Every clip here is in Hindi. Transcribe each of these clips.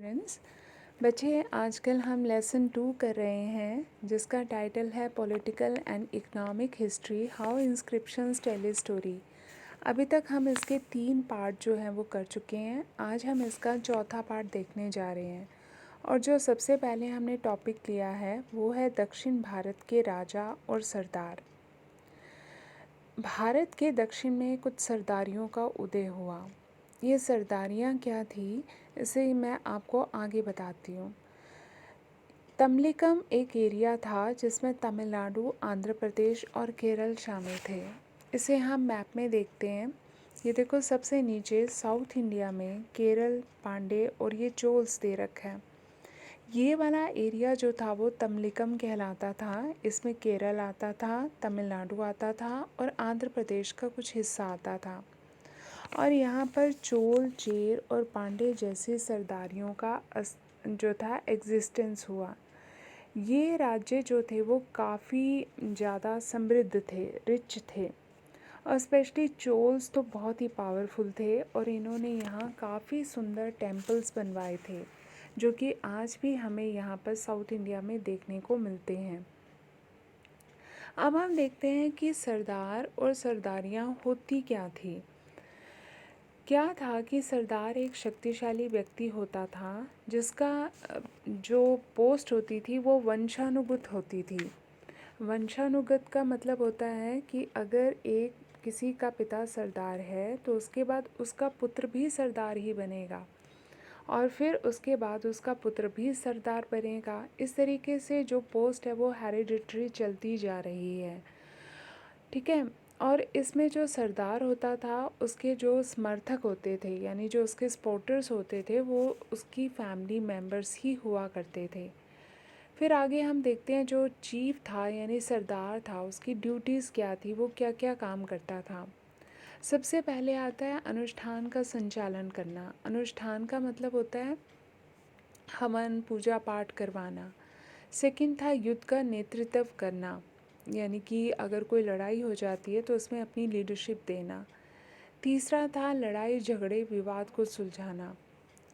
फ्रेंड्स, बच्चे आजकल हम लेसन 2 कर रहे हैं जिसका टाइटल है political and economic history how inscriptions tell a story. अभी तक हम इसके 3 पार्ट जो हैं वो कर चुके हैं। आज हम इसका चौथा पार्ट देखने जा रहे हैं और जो सबसे पहले हमने टॉपिक लिया है वो है दक्षिण भारत के राजा और सरदार। भारत के दक्षिण में कुछ सरदारियों का उदय हुआ। ये सरदारियाँ क्या थी इसे मैं आपको आगे बताती हूँ। तमलिकम एक एरिया था जिसमें तमिलनाडु, आंध्र प्रदेश और केरल शामिल थे। इसे हम मैप में देखते हैं। ये देखो सबसे नीचे साउथ इंडिया में केरल, पांडे और ये चोल्स दे रखा है। ये वाला एरिया जो था वो तमलिकम कहलाता था। इसमें केरल आता था, तमिलनाडु आता था और आंध्र प्रदेश का कुछ हिस्सा आता था। और यहाँ पर चोल, चेर और पांडे जैसे सरदारियों का जो था एग्जिस्टेंस हुआ। ये राज्य जो थे वो काफ़ी ज़्यादा समृद्ध थे, रिच थे और स्पेशली चोल्स तो बहुत ही पावरफुल थे और इन्होंने यहाँ काफ़ी सुंदर टेम्पल्स बनवाए थे जो कि आज भी हमें यहाँ पर साउथ इंडिया में देखने को मिलते हैं। अब हम देखते हैं कि सरदार और सरदारियाँ होती क्या थी। क्या था कि सरदार एक शक्तिशाली व्यक्ति होता था जिसका जो पोस्ट होती थी वो वंशानुगत होती थी। वंशानुगत का मतलब होता है कि अगर एक किसी का पिता सरदार है तो उसके बाद उसका पुत्र भी सरदार ही बनेगा और फिर उसके बाद उसका पुत्र भी सरदार बनेगा। इस तरीके से जो पोस्ट है वो हेरिडिटरी चलती जा रही है, ठीक है। और इसमें जो सरदार होता था उसके जो समर्थक होते थे यानी जो उसके सपोर्टर्स होते थे वो उसकी फैमिली मेम्बर्स ही हुआ करते थे। फिर आगे हम देखते हैं जो चीफ था यानी सरदार था उसकी ड्यूटीज़ क्या थी, वो क्या क्या काम करता था। सबसे पहले आता है अनुष्ठान का संचालन करना। अनुष्ठान का मतलब होता है हवन, पूजा पाठ करवाना। सेकंड था युद्ध का नेतृत्व करना, यानी कि अगर कोई लड़ाई हो जाती है तो उसमें अपनी लीडरशिप देना। तीसरा था लड़ाई झगड़े विवाद को सुलझाना।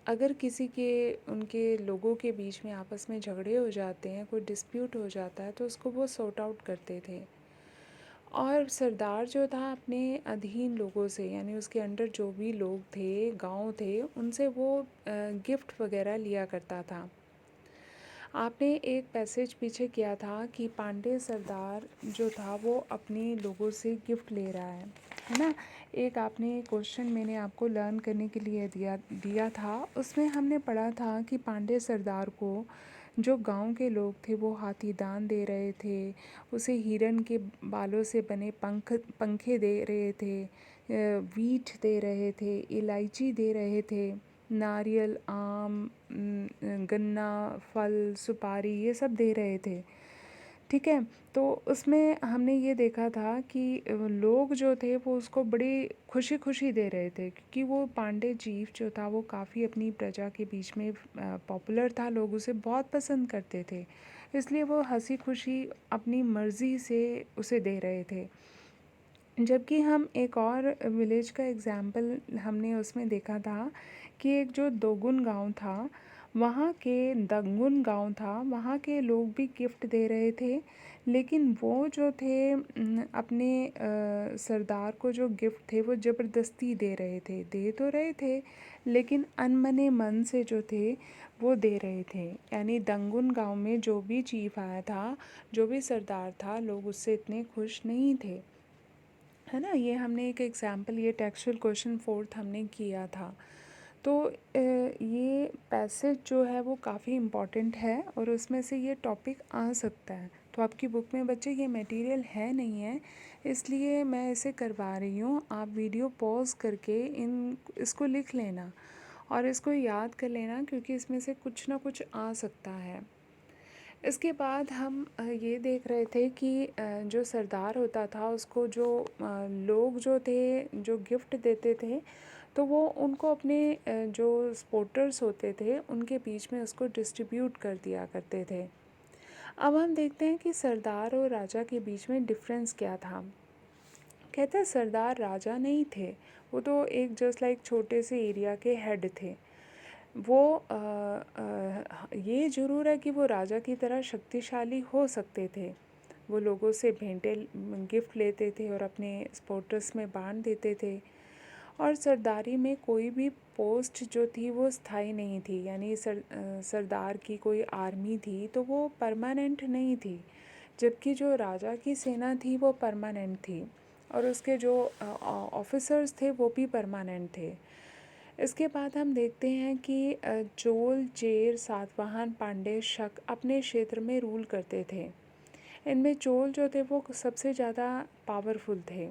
अगर किसी के उनके लोगों के बीच में आपस में झगड़े हो जाते हैं, कोई डिस्प्यूट हो जाता है तो उसको वो सॉर्ट आउट करते थे। और सरदार जो था अपने अधीन लोगों से यानी उसके अंडर जो भी लोग थे, गांव थे, उनसे वो गिफ्ट वगैरह लिया करता था। आपने एक पैसेज पीछे किया था कि पांडे सरदार जो था वो अपने लोगों से गिफ्ट ले रहा है ना। एक आपने क्वेश्चन मैंने आपको लर्न करने के लिए दिया था, उसमें हमने पढ़ा था कि पांडे सरदार को जो गांव के लोग थे वो हाथी दान दे रहे थे, उसे हिरन के बालों से बने पंखे दे रहे थे, वीट दे रहे थे, इलायची दे रहे थे, नारियल, आम, गन्ना, फल, सुपारी ये सब दे रहे थे, ठीक है। तो उसमें हमने ये देखा था कि लोग जो थे वो उसको बड़ी खुशी खुशी दे रहे थे क्योंकि वो पांडे चीफ जो था वो काफ़ी अपनी प्रजा के बीच में पॉपुलर था, लोग उसे बहुत पसंद करते थे, इसलिए वो हंसी खुशी अपनी मर्ज़ी से उसे दे रहे थे। जबकि हम एक और विलेज का एग्ज़ाम्पल हमने उसमें देखा था कि एक जो दोगुन गांव था, वहाँ के दंगुन गांव था, वहाँ के लोग भी गिफ्ट दे रहे थे, लेकिन वो जो थे अपने सरदार को जो गिफ्ट थे वो ज़बरदस्ती दे रहे थे। दे तो रहे थे लेकिन अनमने मन से जो थे वो दे रहे थे। यानी दंगुन गांव में जो भी चीफ आया था, जो भी सरदार था, लोग उससे इतने खुश नहीं थे, है ना। ये हमने एक एग्ज़ाम्पल, ये टेक्सचुअल क्वेश्चन 4th हमने किया था। तो ये पैसेज जो है वो काफ़ी इम्पॉर्टेंट है और उसमें से ये टॉपिक आ सकता है। तो आपकी बुक में बच्चे ये मटेरियल है नहीं है, इसलिए मैं इसे करवा रही हूँ। आप वीडियो पॉज करके इसको लिख लेना और इसको याद कर लेना क्योंकि इसमें से कुछ ना कुछ आ सकता है। इसके बाद हम ये देख रहे थे कि जो सरदार होता था उसको जो लोग जो थे जो गिफ्ट देते थे तो वो उनको अपने जो सपोर्टर्स होते थे उनके बीच में उसको डिस्ट्रीब्यूट कर दिया करते थे। अब हम देखते हैं कि सरदार और राजा के बीच में डिफरेंस क्या था। कहते हैं सरदार राजा नहीं थे, वो तो एक जस्ट लाइक छोटे से एरिया के हेड थे। वो ये ज़रूर है कि वो राजा की तरह शक्तिशाली हो सकते थे। वो लोगों से भेंटें गिफ्ट लेते थे और अपने सपोर्टर्स में बाँट देते थे। और सरदारी में कोई भी पोस्ट जो थी वो स्थायी नहीं थी, यानी सरदार की कोई आर्मी थी तो वो परमानेंट नहीं थी, जबकि जो राजा की सेना थी वो परमानेंट थी और उसके जो ऑफिसर्स थे वो भी परमानेंट थे। इसके बाद हम देखते हैं कि चोल, चेर, सातवाहन, पांड्य, शक अपने क्षेत्र में रूल करते थे। इनमें चोल जो थे वो सबसे ज़्यादा पावरफुल थे।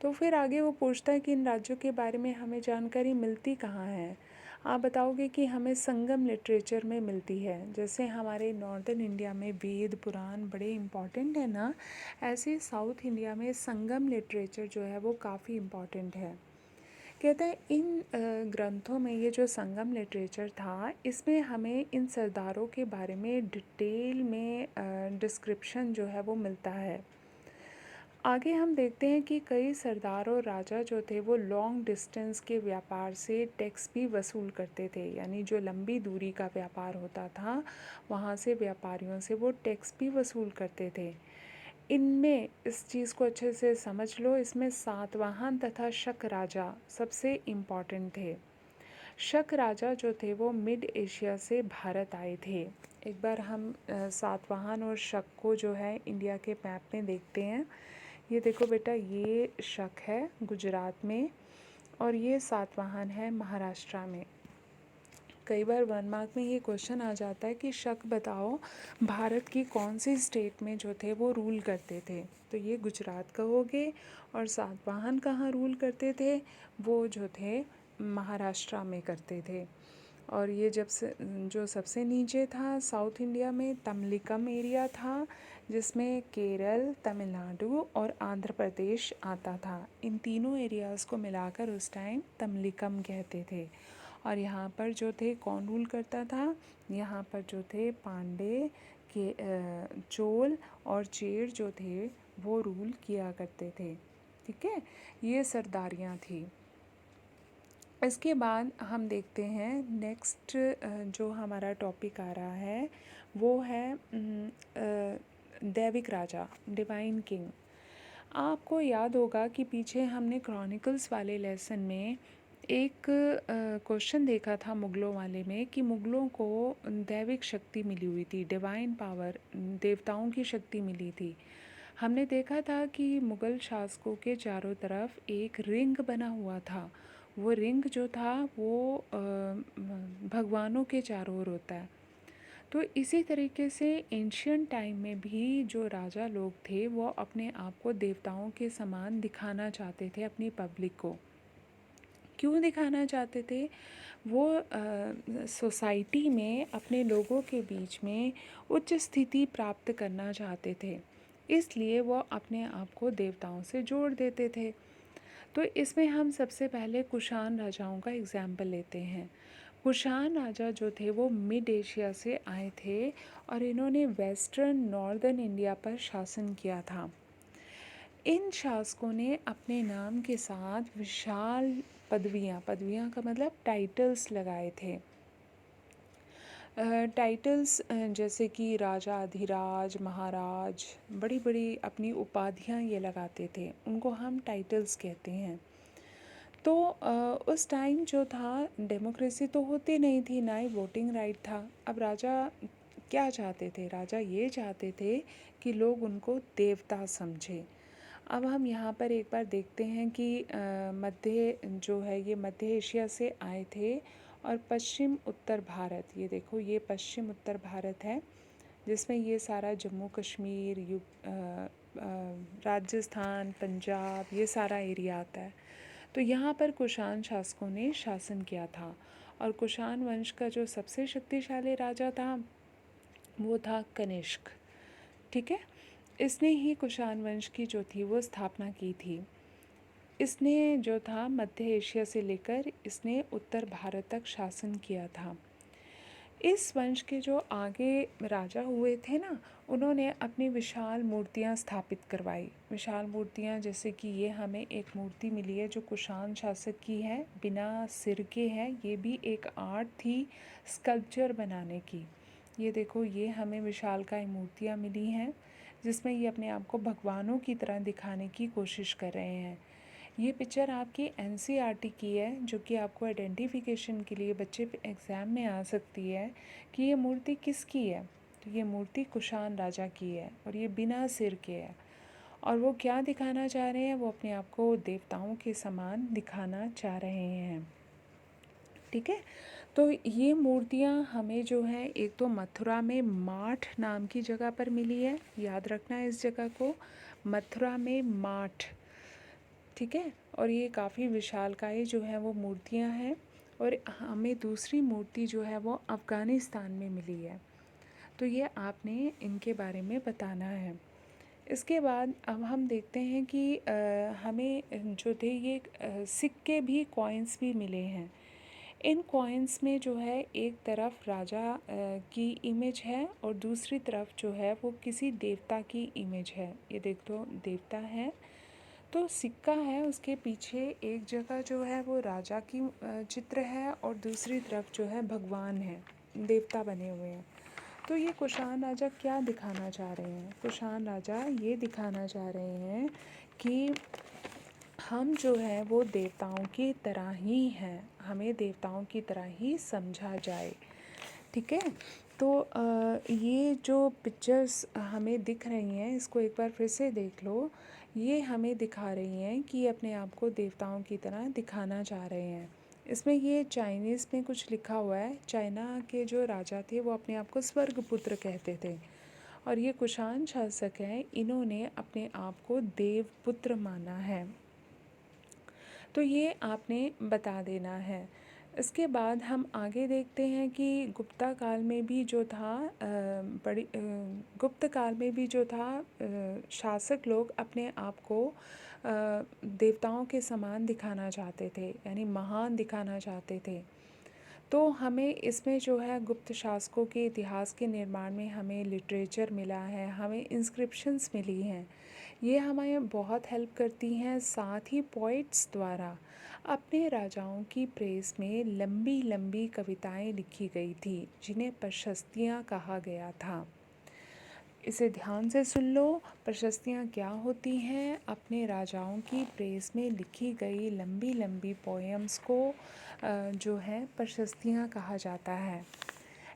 तो फिर आगे वो पूछता है कि इन राज्यों के बारे में हमें जानकारी मिलती कहाँ है। आप बताओगे कि हमें संगम लिटरेचर में मिलती है। जैसे हमारे नॉर्दर्न इंडिया में वेद पुराण बड़े इम्पॉर्टेंट है ना, ऐसे साउथ इंडिया में संगम लिटरेचर जो है वो काफ़ी इम्पॉर्टेंट है। कहता है इन ग्रंथों में ये जो संगम लिटरेचर था इसमें हमें इन सरदारों के बारे में डिटेल में डिस्क्रिप्शन जो है वो मिलता है। आगे हम देखते हैं कि कई सरदार और राजा जो थे वो लॉन्ग डिस्टेंस के व्यापार से टैक्स भी वसूल करते थे, यानी जो लंबी दूरी का व्यापार होता था वहाँ से व्यापारियों से वो टैक्स भी वसूल करते थे। इनमें इस चीज़ को अच्छे से समझ लो, इसमें सातवाहन तथा शक राजा सबसे इम्पॉर्टेंट थे। शक राजा जो थे वो मिड एशिया से भारत आए थे। एक बार हम सातवाहन और शक को जो है इंडिया के मैप में देखते हैं। ये देखो बेटा, ये शक है गुजरात में और ये सातवाहन है महाराष्ट्र में। कई बार 1 मार्क में ये क्वेश्चन आ जाता है कि शक बताओ भारत की कौन सी स्टेट में जो थे वो रूल करते थे, तो ये गुजरात कहोगे। और सातवाहन कहाँ रूल करते थे, वो जो थे महाराष्ट्र में करते थे। और ये जब से जो सबसे नीचे था साउथ इंडिया में तमलिकम एरिया था, जिसमें केरल, तमिलनाडु और आंध्र प्रदेश आता था। इन तीनों एरियाज़ को मिलाकर उस टाइम तमलिकम कहते थे। और यहाँ पर जो थे कौन रूल करता था, यहाँ पर जो थे पांडे के चोल और चेर जो थे वो रूल किया करते थे। ठीक है, ये सरदारियाँ थी। इसके बाद हम देखते हैं नेक्स्ट जो हमारा टॉपिक आ रहा है वो है दैविक राजा, डिवाइन किंग। आपको याद होगा कि पीछे हमने क्रॉनिकल्स वाले लेसन में एक क्वेश्चन देखा था मुग़लों वाले में कि मुग़लों को दैविक शक्ति मिली हुई थी, डिवाइन पावर, देवताओं की शक्ति मिली थी। हमने देखा था कि मुग़ल शासकों के चारों तरफ एक रिंग बना हुआ था। वो रिंग जो था वो भगवानों के चारों ओर होता है। तो इसी तरीके से एंशियंट टाइम में भी जो राजा लोग थे वो अपने आप को देवताओं के समान दिखाना चाहते थे अपनी पब्लिक को। क्यों दिखाना चाहते थे? वो सोसाइटी में अपने लोगों के बीच में उच्च स्थिति प्राप्त करना चाहते थे, इसलिए वो अपने आप को देवताओं से जोड़ देते थे। तो इसमें हम सबसे पहले कुषाण राजाओं का एग्जाम्पल लेते हैं। कुषाण राजा जो थे वो मिड एशिया से आए थे और इन्होंने वेस्टर्न नॉर्दर्न इंडिया पर शासन किया था। इन शासकों ने अपने नाम के साथ विशाल पदवियाँ, पदवियाँ का मतलब टाइटल्स लगाए थे। टाइटल्स जैसे कि राजा, अधिराज, महाराज, बड़ी बड़ी अपनी उपाधियाँ ये लगाते थे, उनको हम टाइटल्स कहते हैं। तो उस टाइम जो था डेमोक्रेसी तो होती नहीं थी, ना ही वोटिंग राइट था। अब राजा क्या चाहते थे? राजा ये चाहते थे कि लोग उनको देवता समझे। अब हम यहाँ पर एक बार देखते हैं कि मध्य जो है ये मध्य एशिया से आए थे और पश्चिम उत्तर भारत, ये देखो ये पश्चिम उत्तर भारत है जिसमें ये सारा जम्मू कश्मीर, राजस्थान, पंजाब, ये सारा एरिया आता है। तो यहाँ पर कुषाण शासकों ने शासन किया था और कुषाण वंश का जो सबसे शक्तिशाली राजा था वो था कनिष्क। ठीक है, इसने ही कुषाण वंश की जो थी वो स्थापना की थी। इसने जो था मध्य एशिया से लेकर इसने उत्तर भारत तक शासन किया था। इस वंश के जो आगे राजा हुए थे ना, उन्होंने अपनी विशाल मूर्तियाँ स्थापित करवाई। विशाल मूर्तियाँ जैसे कि ये हमें एक मूर्ति मिली है जो कुषाण शासक की है, बिना सिर के है। ये भी एक आर्ट थी स्कल्पचर बनाने की। ये देखो, ये हमें विशालकाय मूर्तियाँ मिली हैं जिसमें ये अपने आप को भगवानों की तरह दिखाने की कोशिश कर रहे हैं। ये पिक्चर आपकी एनसीईआरटी की है, जो कि आपको आइडेंटिफिकेशन के लिए बच्चे एग्ज़ाम में आ सकती है कि ये मूर्ति किसकी है। तो ये मूर्ति कुषाण राजा की है और ये बिना सिर के है। और वो क्या दिखाना चाह रहे हैं, वो अपने आप को देवताओं के समान दिखाना चाह रहे हैं। ठीक है, तो ये मूर्तियाँ हमें जो है एक तो मथुरा में माठ नाम की जगह पर मिली है, याद रखना इस जगह को, मथुरा में माठ। ठीक है, और ये काफ़ी विशालकाय जो है वो मूर्तियाँ हैं। और हमें दूसरी मूर्ति जो है वो अफ़गानिस्तान में मिली है। तो ये आपने इनके बारे में बताना है। इसके बाद अब हम देखते हैं कि हमें जो थे ये सिक्के भी, कॉइन्स भी मिले हैं। इन कॉइन्स में जो है एक तरफ राजा की इमेज है और दूसरी तरफ जो है वो किसी देवता की इमेज है। ये देख दो, देवता है। तो सिक्का है, उसके पीछे एक जगह जो है वो राजा की चित्र है और दूसरी तरफ जो है भगवान है, देवता बने हुए हैं। तो ये कुषाण राजा क्या दिखाना चाह रहे हैं? कुषाण राजा ये दिखाना चाह रहे हैं कि हम जो है वो देवताओं की तरह ही हैं, हमें देवताओं की तरह ही समझा जाए। ठीक है, तो ये जो पिक्चर्स हमें दिख रही हैं, इसको एक बार फिर से देख लो। ये हमें दिखा रही हैं कि अपने आप को देवताओं की तरह दिखाना चाह रहे हैं। इसमें ये चाइनीज़ में कुछ लिखा हुआ है। चाइना के जो राजा थे वो अपने आप को स्वर्गपुत्र कहते थे और ये कुषाण शासक हैं, इन्होंने अपने आप को देवपुत्र माना है। तो ये आपने बता देना है। इसके बाद हम आगे देखते हैं कि गुप्ता काल में भी जो था गुप्त काल में भी जो था शासक लोग अपने आप को देवताओं के समान दिखाना चाहते थे, यानी महान दिखाना चाहते थे। तो हमें इसमें जो है गुप्त शासकों के इतिहास के निर्माण में हमें लिटरेचर मिला है, हमें इंस्क्रिप्शंस मिली हैं। ये हमें बहुत हेल्प करती हैं। साथ ही पोइट्स द्वारा अपने राजाओं की प्रेस में लंबी लंबी कविताएं लिखी गई थी, जिन्हें प्रशस्तियाँ कहा गया था। इसे ध्यान से सुन लो। प्रशस्तियाँ क्या होती हैं? अपने राजाओं की प्रेस में लिखी गई लंबी लंबी पोएम्स को जो है प्रशस्तियाँ कहा जाता है।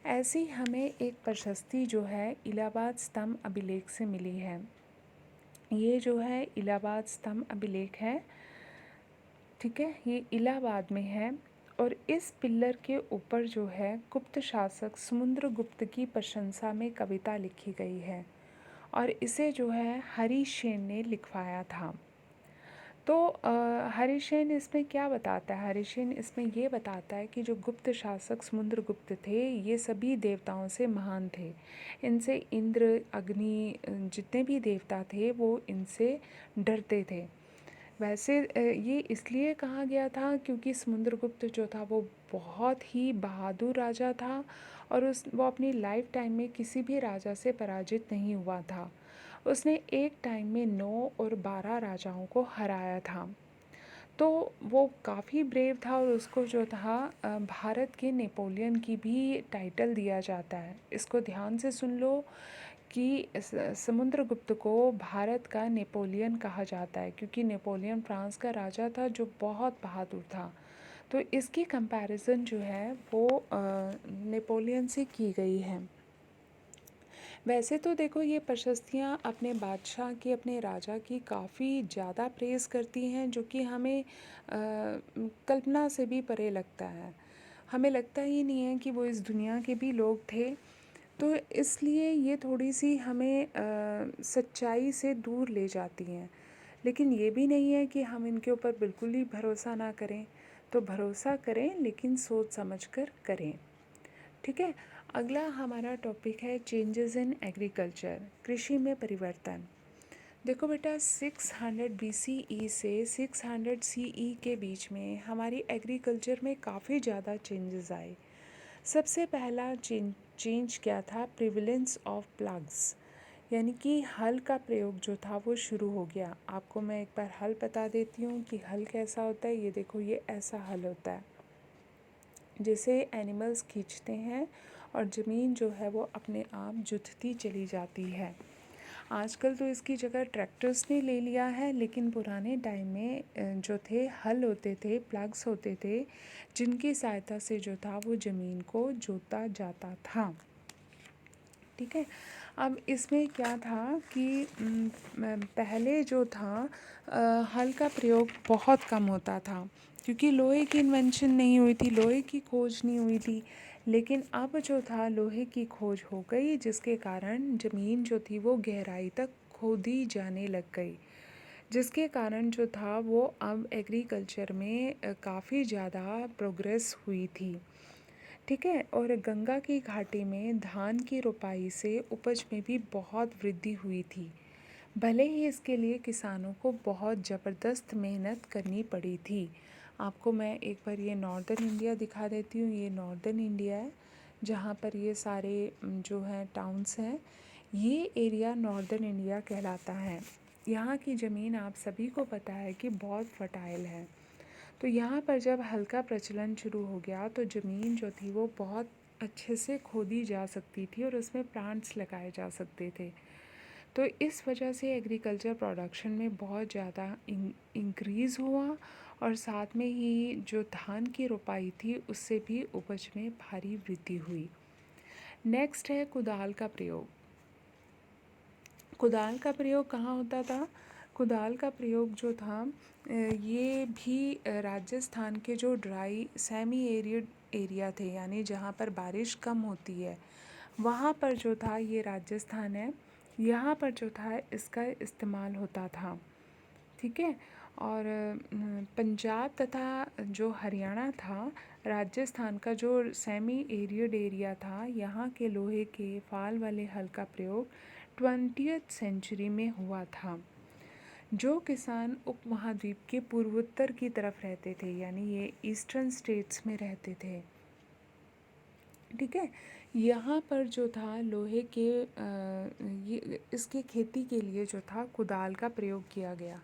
ऐसी हमें एक प्रशस्ति जो है इलाहाबाद स्तंभ अभिलेख से मिली है। ये जो है इलाहाबाद स्तंभ अभिलेख है। ठीक है, ये इलाहाबाद में है और इस पिल्लर के ऊपर जो है गुप्त शासक समुद्रगुप्त की प्रशंसा में कविता लिखी गई है और इसे जो है हरिसेन ने लिखवाया था। तो हरिसेन इसमें क्या बताता है? हरिसेन इसमें ये बताता है कि जो गुप्त शासक समुद्रगुप्त थे, ये सभी देवताओं से महान थे। इनसे इंद्र, अग्नि, जितने भी देवता थे वो इनसे डरते थे। वैसे ये इसलिए कहा गया था क्योंकि समुद्रगुप्त जो था वो बहुत ही बहादुर राजा था और वो अपनी लाइफ टाइम में किसी भी राजा से पराजित नहीं हुआ था। उसने एक टाइम में 9 और 12 राजाओं को हराया था। तो वो काफ़ी ब्रेव था और उसको जो था भारत के नेपोलियन की भी टाइटल दिया जाता है। इसको ध्यान से सुन लो कि समुद्रगुप्त को भारत का नेपोलियन कहा जाता है, क्योंकि नेपोलियन फ्रांस का राजा था जो बहुत बहादुर था। तो इसकी कंपैरिजन जो है वो नेपोलियन से की गई है। वैसे तो देखो, ये प्रशस्तियाँ अपने बादशाह की, अपने राजा की काफ़ी ज़्यादा प्रेज़ करती हैं, जो कि हमें कल्पना से भी परे लगता है। हमें लगता ही नहीं है कि वो इस दुनिया के भी लोग थे। तो इसलिए ये थोड़ी-सी हमें सच्चाई से दूर ले जाती हैं। लेकिन ये भी नहीं है कि हम इनके ऊपर बिल्कुल ही भरोसा ना करें। तो भरोसा करें, लेकिन सोच समझ कर करें। ठीक है, अगला हमारा टॉपिक है चेंजेस इन एग्रीकल्चर, कृषि में परिवर्तन। देखो बेटा, 600 BCE से 600 CE के बीच में हमारी एग्रीकल्चर में काफ़ी ज़्यादा चेंजेस आए। सबसे पहला चेंज क्या था, प्रिविलेंस ऑफ प्लग्स, यानी कि हल का प्रयोग जो था वो शुरू हो गया। आपको मैं एक बार हल बता देती हूँ कि हल कैसा होता है। ये देखो, ये ऐसा हल होता है जिसे एनिमल्स खींचते हैं और ज़मीन जो है वो अपने आप जुतती चली जाती है। आजकल तो इसकी जगह ट्रैक्टर्स ने ले लिया है, लेकिन पुराने टाइम में जो थे हल होते थे, प्लग्स होते थे, जिनकी सहायता से जो था वो ज़मीन को जोता जाता था। ठीक है। अब इसमें क्या था कि पहले जो था हल का प्रयोग बहुत कम होता था, क्योंकि लोहे की इन्वेंशन नहीं हुई थी, लोहे की खोज नहीं हुई थी। लेकिन अब जो था लोहे की खोज हो गई, जिसके कारण ज़मीन जो थी वो गहराई तक खोदी जाने लग गई, जिसके कारण जो था वो अब एग्रीकल्चर में काफ़ी ज़्यादा प्रोग्रेस हुई थी। ठीक है। और गंगा की घाटी में धान की रोपाई से उपज में भी बहुत वृद्धि हुई थी, भले ही इसके लिए किसानों को बहुत ज़बरदस्त मेहनत करनी पड़ी थी। आपको मैं एक बार ये नॉर्दर्न इंडिया दिखा देती हूँ। ये नॉर्दर्न इंडिया है, जहाँ पर ये सारे जो हैं टाउन्स हैं, ये एरिया नॉर्दर्न इंडिया कहलाता है। यहाँ की ज़मीन आप सभी को पता है कि बहुत फर्टाइल है। तो यहाँ पर जब हल्का प्रचलन शुरू हो गया तो ज़मीन जो थी वो बहुत अच्छे से खोदी जा सकती थी और उसमें प्लांट्स लगाए जा सकते थे। तो इस वजह से एग्रीकल्चर प्रोडक्शन में बहुत ज़्यादा इंक्रीज़ हुआ, और साथ में ही जो धान की रोपाई थी उससे भी उपज में भारी वृद्धि हुई। नेक्स्ट है कुदाल का प्रयोग। कुदाल का प्रयोग कहाँ होता था? कुदाल का प्रयोग जो था ये भी राजस्थान के जो ड्राई सेमी एरिड एरिया थे, यानी जहाँ पर बारिश कम होती है, वहाँ पर जो था, ये राजस्थान है, यहाँ पर जो था इसका इस्तेमाल होता था। ठीक है। और पंजाब तथा जो हरियाणा था, राजस्थान का जो सेमी एरिड एरिया था, यहाँ के लोहे के फाल वाले हल का प्रयोग 20th सेंचुरी में हुआ था। जो किसान उपमहाद्वीप के पूर्वोत्तर की तरफ रहते थे, यानी ये ईस्टर्न स्टेट्स में रहते थे, ठीक है, यहाँ पर जो था लोहे के ये इसके खेती के लिए जो था कुदाल का प्रयोग किया गया,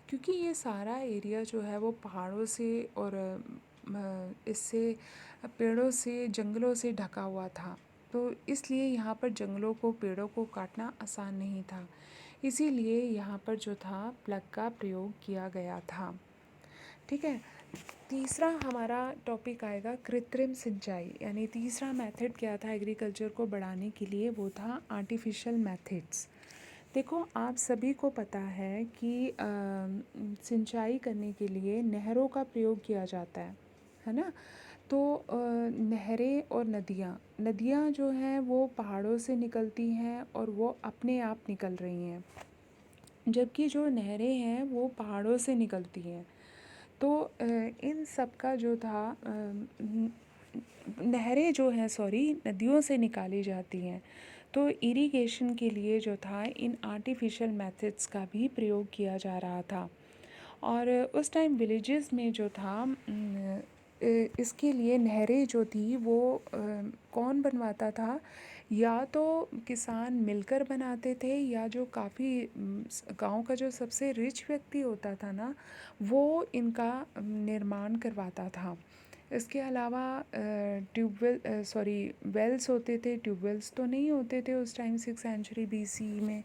क्योंकि ये सारा एरिया जो है वो पहाड़ों से और इससे पेड़ों से, जंगलों से ढका हुआ था। तो इसलिए यहाँ पर जंगलों को, पेड़ों को काटना आसान नहीं था, इसीलिए यहाँ पर जो था प्लग का प्रयोग किया गया था। ठीक है। तीसरा हमारा टॉपिक आएगा कृत्रिम सिंचाई, यानी तीसरा मेथड क्या था एग्रीकल्चर को बढ़ाने के लिए, वो था आर्टिफिशियल मेथड्स। देखो, आप सभी को पता है कि सिंचाई करने के लिए नहरों का प्रयोग किया जाता है ना। तो नहरें और नदियाँ जो हैं वो पहाड़ों से निकलती हैं और वो अपने आप निकल रही हैं, जबकि जो नहरें हैं वो पहाड़ों से निकलती हैं। तो इन सब का जो था नहरें जो हैं, सॉरी, नदियों से निकाली जाती हैं। तो इरिगेशन के लिए जो था इन आर्टिफिशियल मेथड्स का भी प्रयोग किया जा रहा था। और उस टाइम विलेजेस में जो था इसके लिए नहरें जो थी वो कौन बनवाता था? या तो किसान मिलकर बनाते थे, या जो काफ़ी गांव का जो सबसे रिच व्यक्ति होता था ना, वो इनका निर्माण करवाता था। इसके अलावा ट्यूबवेल, सॉरी, वेल्स होते थे, ट्यूबवेल्स तो नहीं होते थे उस टाइम 6th सेंचुरी BC में।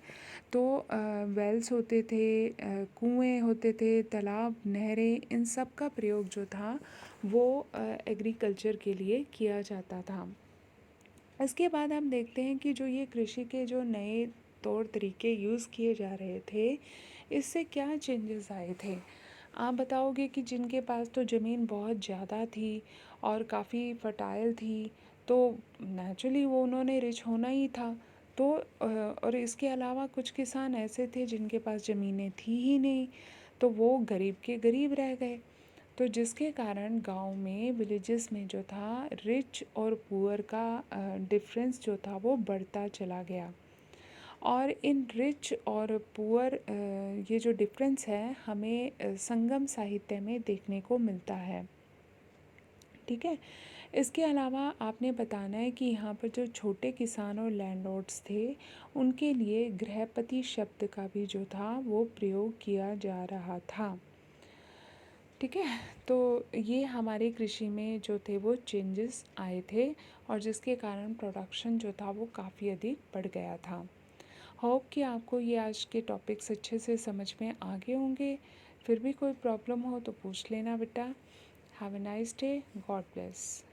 तो वेल्स होते थे, कुएं होते थे, तालाब, नहरें, इन सब का प्रयोग जो था वो एग्रीकल्चर के लिए किया जाता था। इसके बाद हम देखते हैं कि जो ये कृषि के जो नए तौर तरीके यूज़ किए जा रहे थे, इससे क्या चेंजेस आए थे? आप बताओगे कि जिनके पास तो ज़मीन बहुत ज़्यादा थी और काफ़ी फर्टाइल थी, तो नेचुरली वो उन्होंने रिच होना ही था। तो और इसके अलावा कुछ किसान ऐसे थे जिनके पास ज़मीनें थी ही नहीं, तो वो गरीब के गरीब रह गए। तो जिसके कारण गांव में, विलेजेस में जो था रिच और पुअर का डिफरेंस जो था वो बढ़ता चला गया। और इन रिच और पुअर ये जो डिफरेंस है हमें संगम साहित्य में देखने को मिलता है। ठीक है। इसके अलावा आपने बताना है कि यहाँ पर जो छोटे किसान और लैंडलॉर्ड्स थे, उनके लिए गृहपति शब्द का भी जो था वो प्रयोग किया जा रहा था। ठीक है, तो ये हमारे कृषि में जो थे वो चेंजेस आए थे और जिसके कारण प्रोडक्शन जो था वो काफ़ी अधिक बढ़ गया था। होप कि आपको ये आज के टॉपिक्स अच्छे से समझ में आ गए होंगे। फिर भी कोई प्रॉब्लम हो तो पूछ लेना बेटा। Have a nice day, God bless.